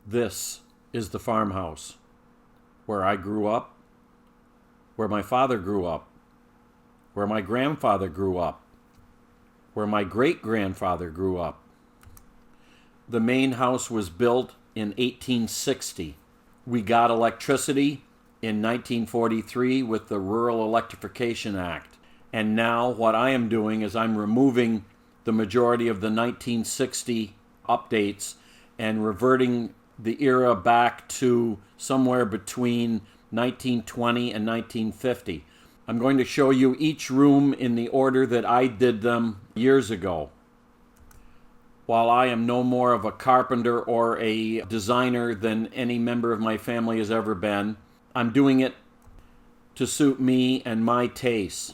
This is the farmhouse where I grew up, where my father grew up, where my grandfather grew up, where my great-grandfather grew up. The main house was built in 1860. We got electricity in 1943 with the Rural Electrification Act. And now what I am doing is I'm removing the majority of the 1960 updates and reverting the era back to somewhere between 1920 and 1950. I'm going to show you each room in the order that I did them years ago. While I am no more of a carpenter or a designer than any member of my family has ever been, I'm doing it to suit me and my tastes.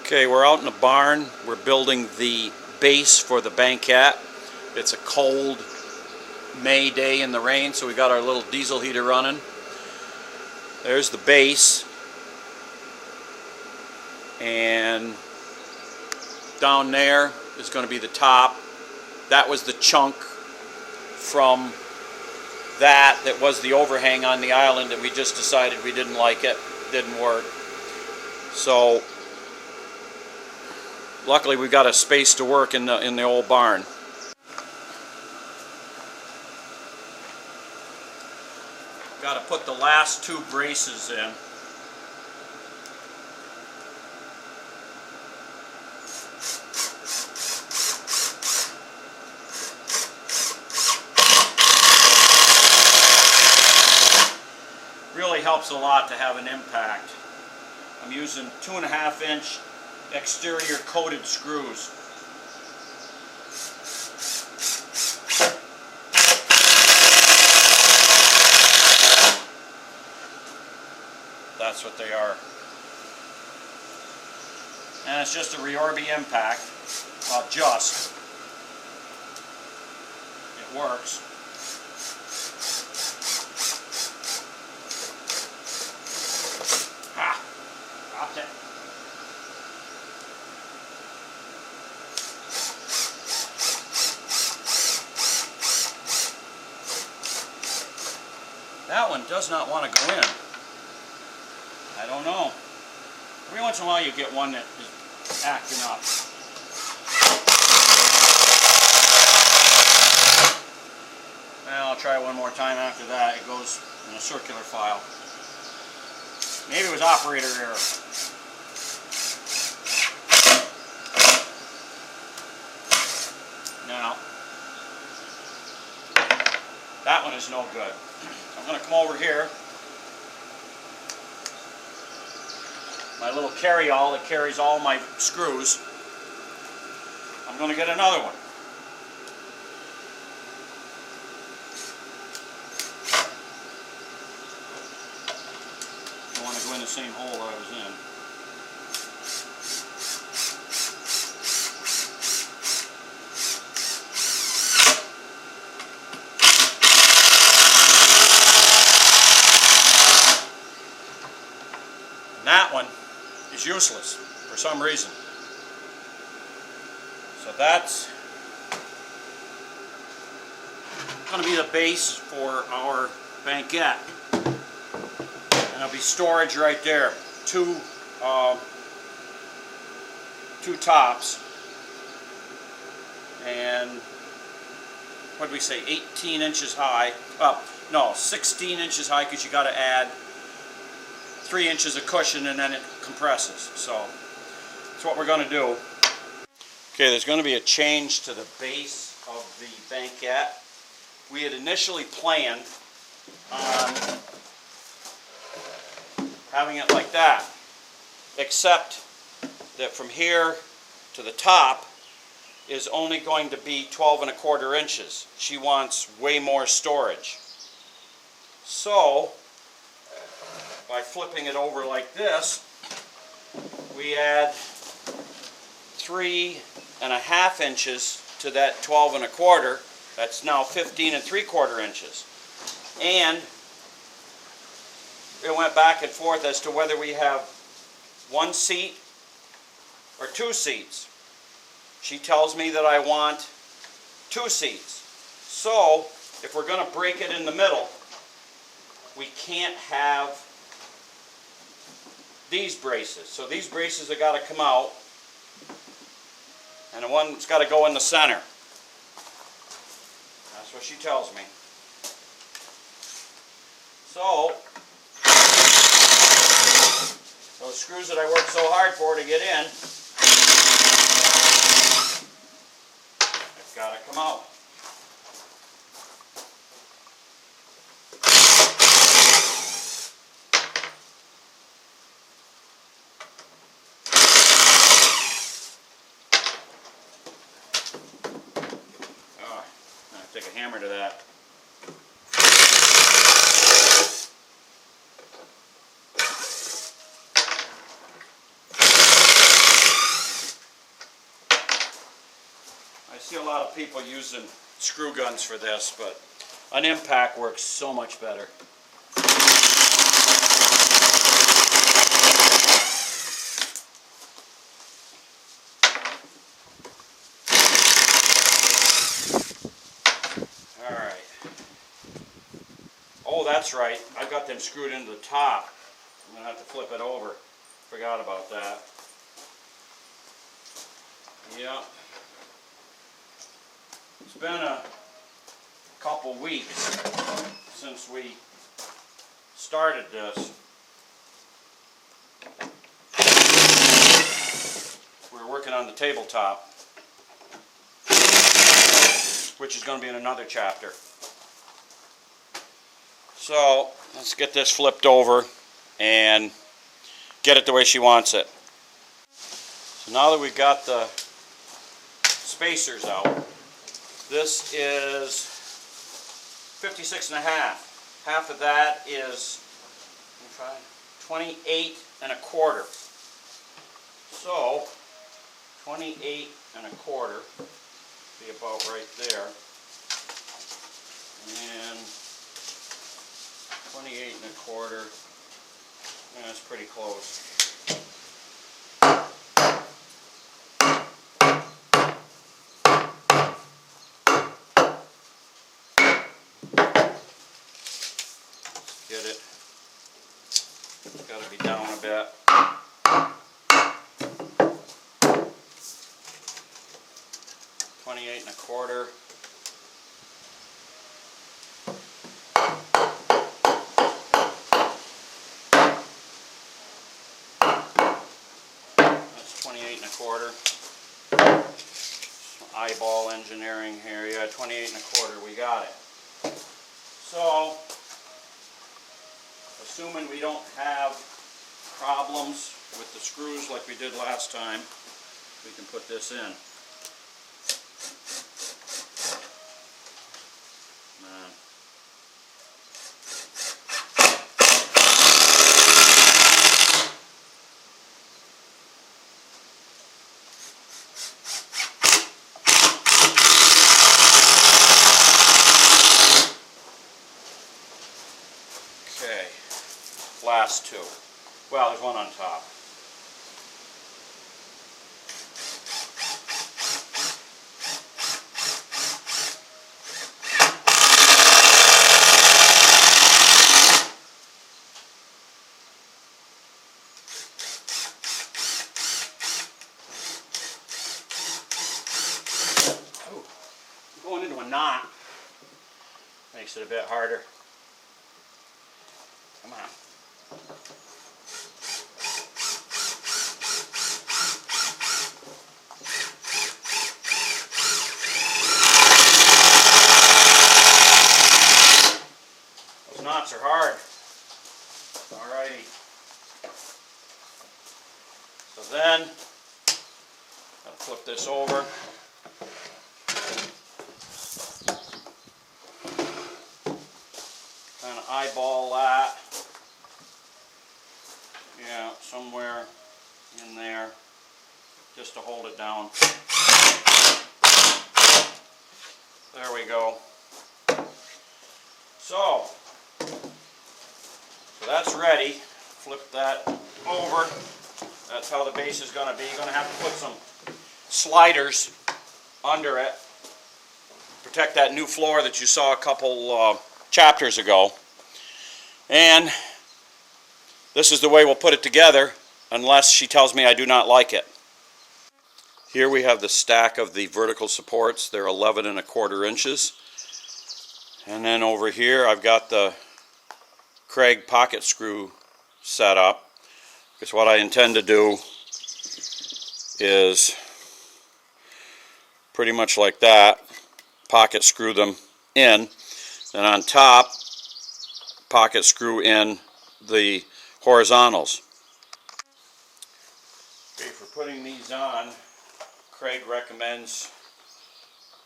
Okay, we're out in the barn. We're building the base for the Banquette. It's a cold May day in the rain, so we got our little diesel heater running. There's the base. And down there is going to be the top. That was the chunk from that was the overhang on the island, and we just decided we didn't like it. Didn't work. So luckily we got a space to work in the old barn. Got to put the last two braces in. Really helps a lot to have an impact. I'm using 2.5-inch exterior coated screws. That's what they are. And it's just a Ryorby impact. Well, just. It works. Dropped it. That one does not want to go in. I don't know. Every once in a while you get one that is acting up. Well, I'll try it one more time after that. It goes in a circular file. Maybe it was operator error. Now, that one is no good. I'm going to come over here. My little carry-all that carries all my screws. I'm going to get another one. I want to go in the same hole that I was in. And that one is useless for some reason. So that's going to be the base for our Banquette. And there'll be storage right there. Two tops. And what did we say? 18 inches high. No, 16 inches high, because you got to add 3 inches of cushion and then it compresses. So that's what we're going to do. Okay, there's going to be a change to the base of the Banquette. We had initially planned on having it like that, except that from here to the top is only going to be 12.25 inches. She wants way more storage. So by flipping it over like this, we add 3.5 inches to that 12.25. That's now 15.75 inches. And it went back and forth as to whether we have one seat or two seats. She tells me that I want 2 seats. So, if we're going to break it in the middle, we can't have these braces. So these braces have got to come out, and the one's got to go in the center. That's what she tells me. So, those screws that I worked so hard for to get in, have got to come out. Take a hammer to that. I see a lot of people using screw guns for this, but an impact works so much better. Oh, that's right. I've got them screwed into the top. I'm going to have to flip it over. Forgot about that. Yeah. It's been a couple weeks since we started this. We're working on the tabletop, which is going to be in another chapter. So let's get this flipped over and get it the way she wants it. So now that we've got the spacers out, this is 56.5. Half of that is 28.25. So 28.25 be about right there. And 28.25. Yeah, that's pretty close. Let's get it. It's got to be down a bit. $28.25. Eyeball engineering here. Yeah, 28.25. We got it. So, assuming we don't have problems with the screws like we did last time, we can put this in. Okay, last two. Well, there's one on top. Oh, going into a knot makes it a bit harder. Come on. Those knots are hard. Alrighty. So then, I'll flip this over. Kind of eyeball that. Yeah, somewhere in there, just to hold it down. There we go. So that's ready. Flip that over. That's how the base is going to be. You're going to have to put some sliders under it. Protect that new floor that you saw a couple chapters ago. And this is the way we'll put it together, unless she tells me I do not like it. Here we have the stack of the vertical supports. They're 11 1/4 inches. And then over here I've got the Craig pocket screw set up. Because what I intend to do is pretty much like that, pocket screw them in, and on top pocket screw in the horizontals. Okay, for putting these on, Craig recommends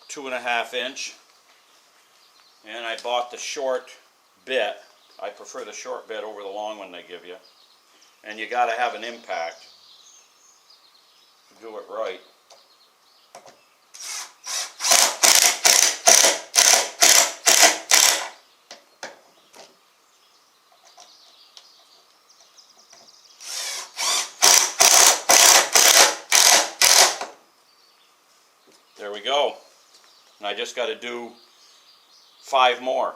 2.5 inch, and I bought the short bit. I prefer the short bit over the long one they give you, and you got to have an impact to do it right. There we go. And I just got to do 5 more.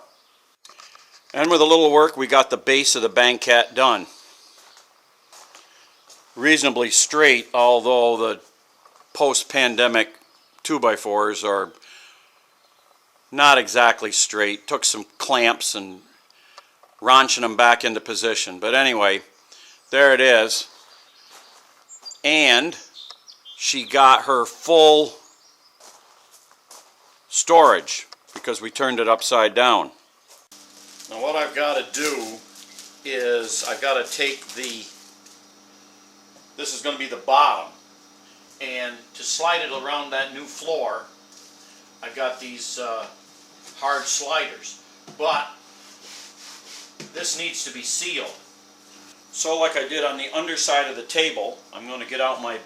And with a little work, we got the base of the Banquette done. Reasonably straight, although the post-pandemic 2x4s are not exactly straight. Took some clamps and raunching them back into position. But anyway, there it is. And she got her full storage because we turned it upside down. Now what I've got to do is I've got to take this is going to be the bottom, and to slide it around that new floor I've got these hard sliders, but this needs to be sealed. So like I did on the underside of the table, I'm going to get out my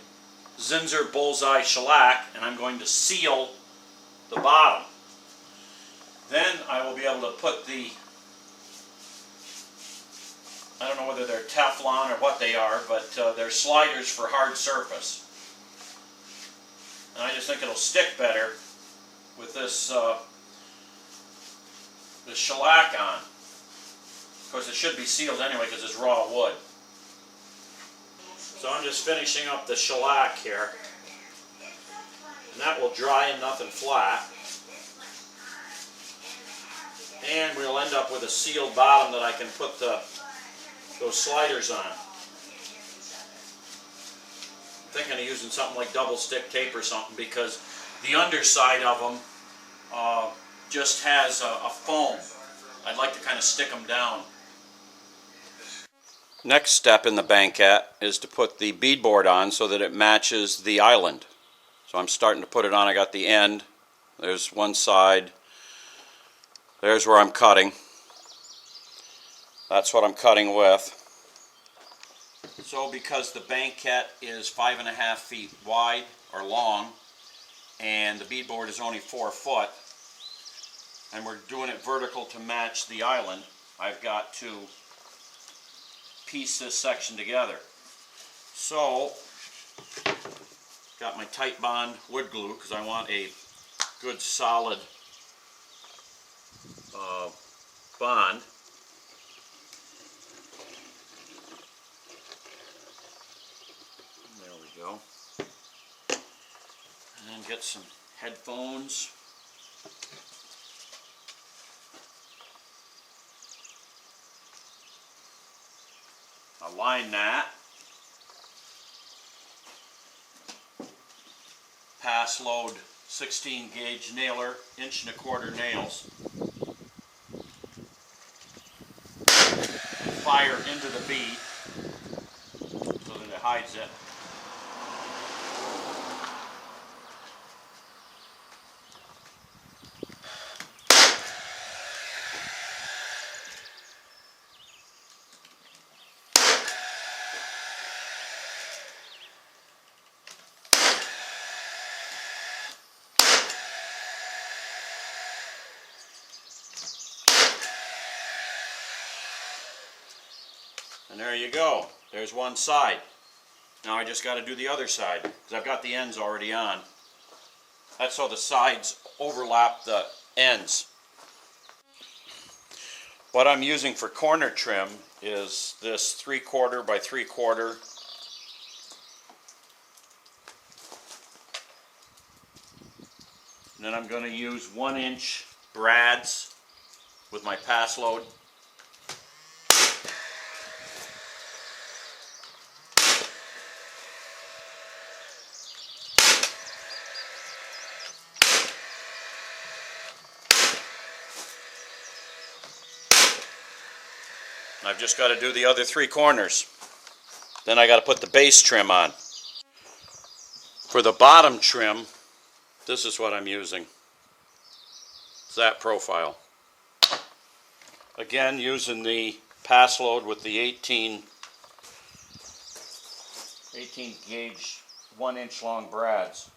Zinsser Bullseye shellac and I'm going to seal the bottom. Then I will be able to put the, I don't know whether they're Teflon or what they are, but they're sliders for hard surface. And I just think it'll stick better with this this shellac on. Of course it should be sealed anyway because it's raw wood. So I'm just finishing up the shellac here. And that will dry in nothing flat. And we'll end up with a sealed bottom that I can put those sliders on. I'm thinking of using something like double stick tape or something, because the underside of them just has a foam. I'd like to kind of stick them down. Next step in the Banquette is to put the beadboard on so that it matches the island. So I'm starting to put it on. I got the end. There's one side. There's where I'm cutting. That's what I'm cutting with. So because the Banquette is 5.5 feet wide or long, and the beadboard is only 4 foot, and we're doing it vertical to match the island, I've got to piece this section together. So, got my tight bond wood glue because I want a good solid bond. There we go. And then get some headphones. Align that. Pass load 16 gauge nailer, 1.25 nails. Fire into the bead so that it hides it. And there you go. There's one side. Now I just got to do the other side, because I've got the ends already on. That's how the sides overlap the ends. What I'm using for corner trim is this 3/4 by 3/4 and then I'm going to use 1-inch brads with my pass load. I've just got to do the other 3 corners. Then I got to put the base trim on. For the bottom trim, this is what I'm using. It's that profile. Again, using the pass load with the 18 gauge 1-inch long brads.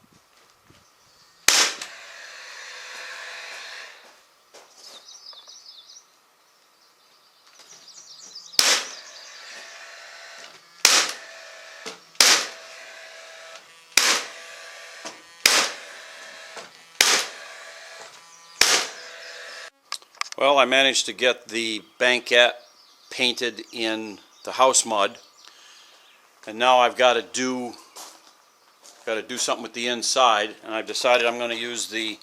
Well, I managed to get the Banquette painted in the house mud, and now I've got to do something with the inside, and I've decided I'm going to use the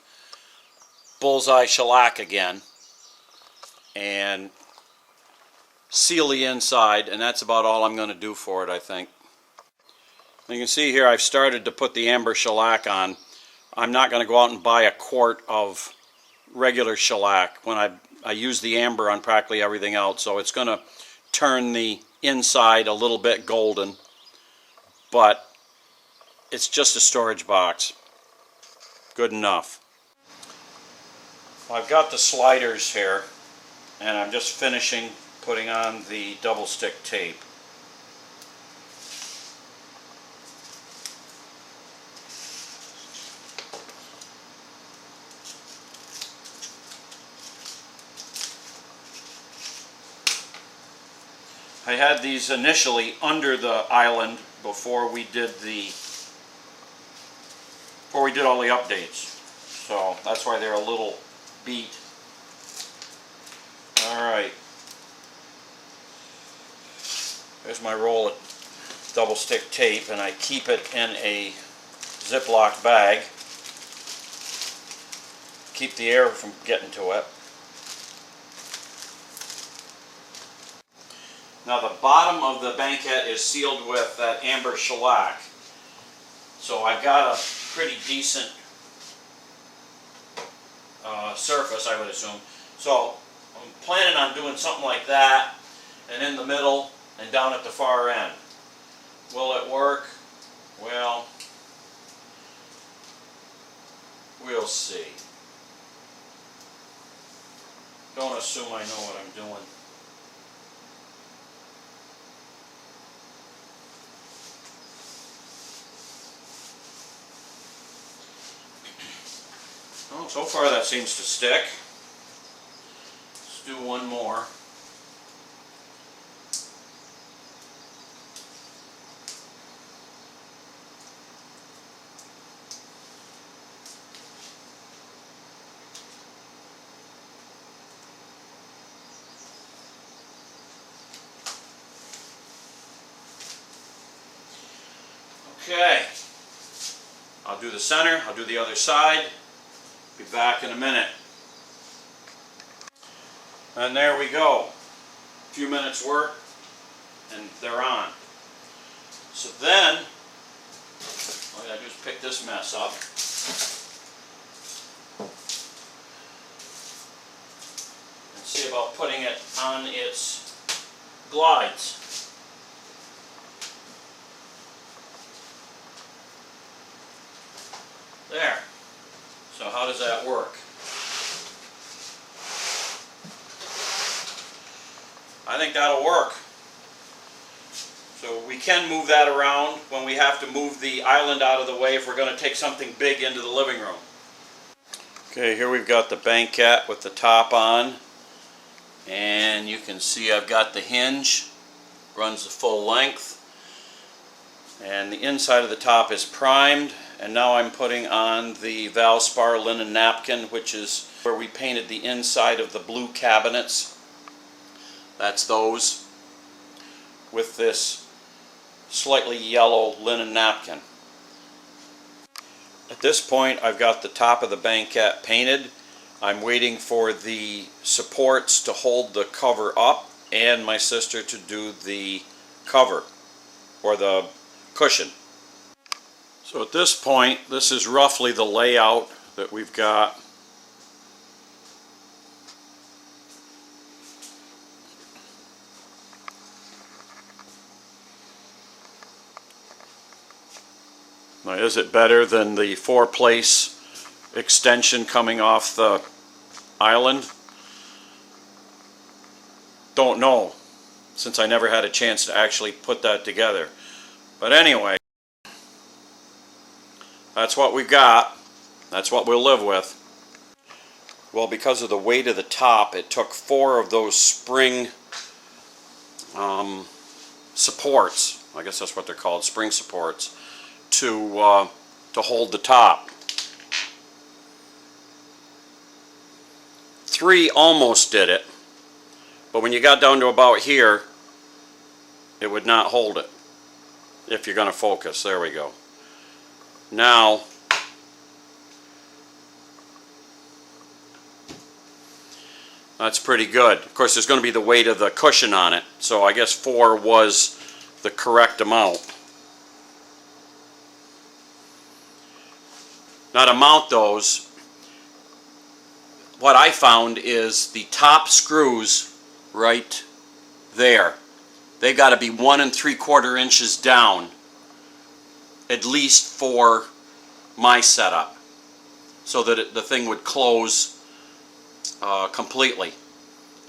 bullseye shellac again and seal the inside, and that's about all I'm going to do for it, I think. You can see here I've started to put the amber shellac on. I'm not going to go out and buy a quart of regular shellac when I use the amber on practically everything else, so it's going to turn the inside a little bit golden, but it's just a storage box. Good enough. I've got the sliders here, and I'm just finishing putting on the double stick tape. I had these initially under the island before we did all the updates, so that's why they're a little beat. Alright, there's my roll of double stick tape, and I keep it in a Ziploc bag, keep the air from getting to it. Now the bottom of the Banquette is sealed with that amber shellac, so I've got a pretty decent surface, I would assume. So I'm planning on doing something like that, and in the middle and down at the far end. Will it work? Well, we'll see. Don't assume I know what I'm doing. Well, so far that seems to stick. Let's do one more. Okay. I'll do the center, I'll do the other side. Be back in a minute. And there we go. A few minutes work and they're on. So then, all I gotta do is pick this mess up. And see about putting it on its glides. There. So how does that work? I think that'll work. So we can move that around when we have to move the island out of the way if we're going to take something big into the living room. Okay, here we've got the Banquette with the top on, and you can see I've got the hinge, runs the full length. And the inside of the top is primed, and now I'm putting on the Valspar linen napkin, which is where we painted the inside of the blue cabinets. That's those, with this slightly yellow linen napkin. At this point, I've got the top of the banquette painted. I'm waiting for the supports to hold the cover up and my sister to do the cover, or the cushion. So at this point, this is roughly the layout that we've got. Now, is it better than the four-place extension coming off the island? Don't know, since I never had a chance to actually put that together. But anyway, that's what we've got. That's what we'll live with. Well, because of the weight of the top, it took 4 of those spring supports, I guess that's what they're called, spring supports, to hold the top. 3 almost did it, but when you got down to about here, it would not hold it. If you're going to focus, there we go. Now, that's pretty good. Of course, there's going to be the weight of the cushion on it, so I guess 4 was the correct amount. Now, to mount those, what I found is the top screws right there, they've got to be 1 3/4 inches down, at least for my setup, so that the thing would close completely.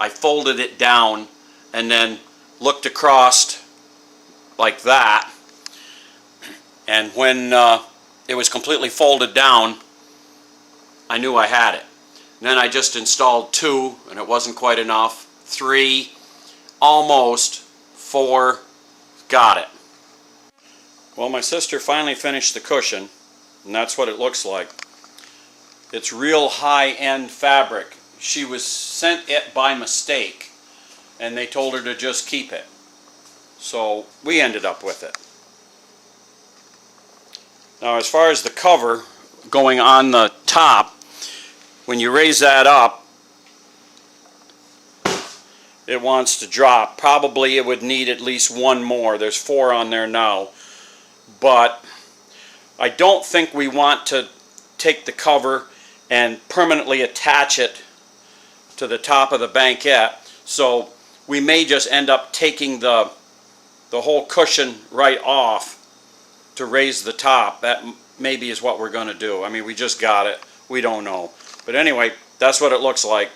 I folded it down and then looked across like that, and when it was completely folded down, I knew I had it. And then I just installed 2, and it wasn't quite enough. 3, almost. 4, got it. Well, my sister finally finished the cushion, and that's what it looks like. It's real high-end fabric. She was sent it by mistake, and they told her to just keep it. So we ended up with it. Now, as far as the cover going on the top, when you raise that up, it wants to drop. Probably it would need at least 1 more. There's 4 on there now. But I don't think we want to take the cover and permanently attach it to the top of the banquette. So we may just end up taking the whole cushion right off to raise the top. That maybe is what we're going to do. I mean, we just got it. We don't know. But anyway, that's what it looks like.